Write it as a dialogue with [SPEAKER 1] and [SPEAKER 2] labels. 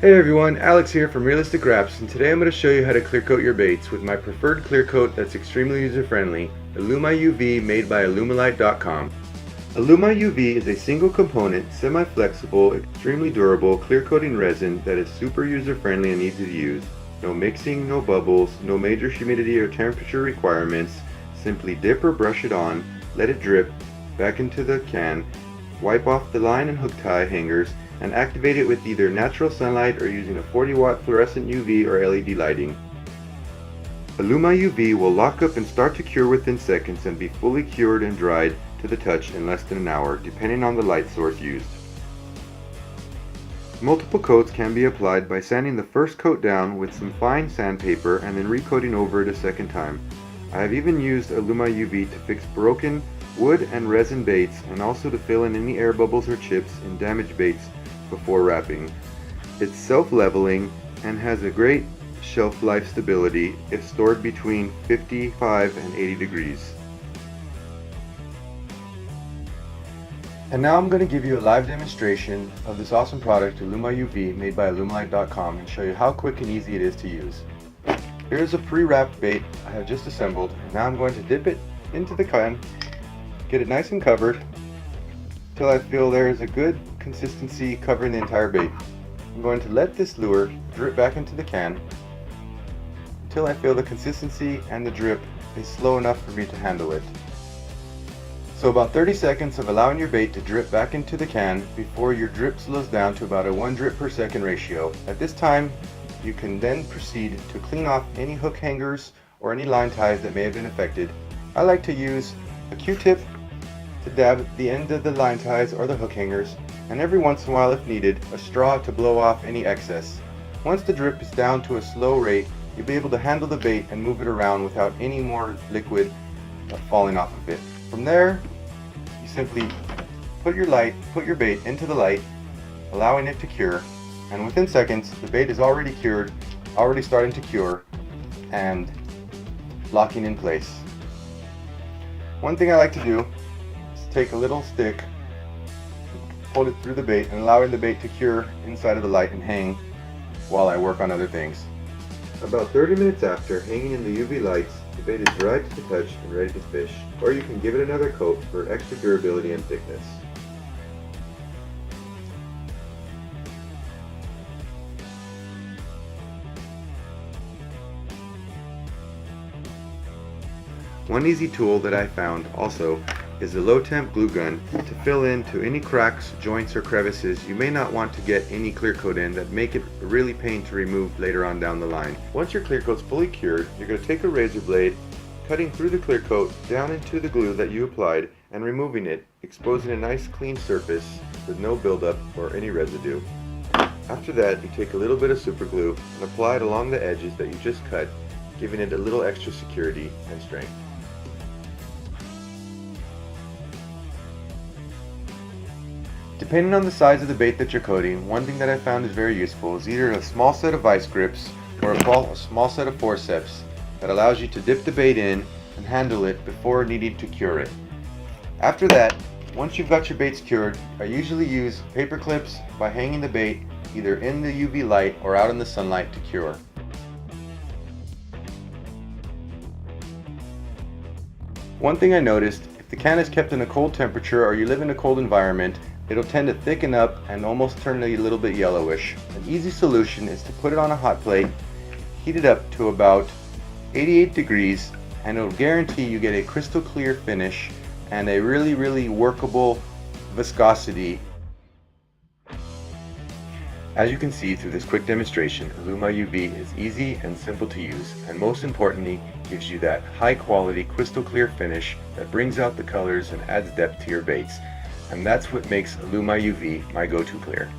[SPEAKER 1] Hey everyone, Alex here from Realistic Wraps, and today I'm going to show you how to clear coat your baits with my preferred clear coat that's extremely user friendly, ALUMI UV, made by ALUMILITE.com. ALUMI UV is a single component, semi-flexible, extremely durable clear coating resin that is super user friendly and easy to use. No mixing, no bubbles, no major humidity or temperature requirements. Simply dip or brush it on, let it drip back into the can, wipe off the line and hook tie hangers, and activate it with either natural sunlight or using a 40-watt fluorescent UV or LED lighting. ALUMI UV will lock up and start to cure within seconds and be fully cured and dried to the touch in less than an hour, depending on the light source used. Multiple coats can be applied by sanding the first coat down with some fine sandpaper and then recoating over it a second time. I have even used ALUMI UV to fix broken wood and resin baits, and also to fill in any air bubbles or chips in damaged baits before wrapping. It's self-leveling and has a great shelf life stability if stored between 55 and 80 degrees. And now I'm going to give you a live demonstration of this awesome product, ALUMI UV, made by ALUMILITE.com, and show you how quick and easy it is to use. Here's a pre-wrapped bait I have just assembled, and now I'm going to dip it into the can, get it nice and covered till I feel there is a good consistency covering the entire bait. I'm going to let this lure drip back into the can until I feel the consistency and the drip is slow enough for me to handle it. So about 30 seconds of allowing your bait to drip back into the can before your drip slows down to about a 1 drip per second ratio. At this time, you can then proceed to clean off any hook hangers or any line ties that may have been affected. I like to use a Q-tip to dab the end of the line ties or the hook hangers, and every once in a while, if needed, a straw to blow off any excess. Once the drip is down to a slow rate, you'll be able to handle the bait and move it around without any more liquid falling off of it. From there, you simply put your bait into the light, allowing it to cure, and within seconds, the bait is already cured, already starting to cure, and locking in place. One thing I like to do, take a little stick, hold it through the bait, and allowing the bait to cure inside of the light and hang while I work on other things. About 30 minutes after hanging in the UV lights, the bait is dried to the touch and ready to fish, or you can give it another coat for extra durability and thickness. One easy tool that I found also is a low temp glue gun to fill into any cracks, joints, or crevices you may not want to get any clear coat in that make it really pain to remove later on down the line. Once your clear coat's fully cured, you're going to take a razor blade, cutting through the clear coat down into the glue that you applied and removing it, exposing a nice clean surface with no buildup or any residue. After that, you take a little bit of super glue and apply it along the edges that you just cut, giving it a little extra security and strength. Depending on the size of the bait that you're coating, one thing that I found is very useful is either a small set of vice grips or a small set of forceps that allows you to dip the bait in and handle it before needing to cure it. After that, once you've got your baits cured, I usually use paper clips by hanging the bait either in the UV light or out in the sunlight to cure. One thing I noticed, if the can is kept in a cold temperature or you live in a cold environment, it'll tend to thicken up and almost turn a little bit yellowish. An easy solution is to put it on a hot plate, heat it up to about 88 degrees, and it'll guarantee you get a crystal clear finish and a really workable viscosity. As you can see through this quick demonstration, ALUMI UV is easy and simple to use, and most importantly, gives you that high quality crystal clear finish that brings out the colors and adds depth to your baits. And that's what makes ALUMI UV my go-to clear.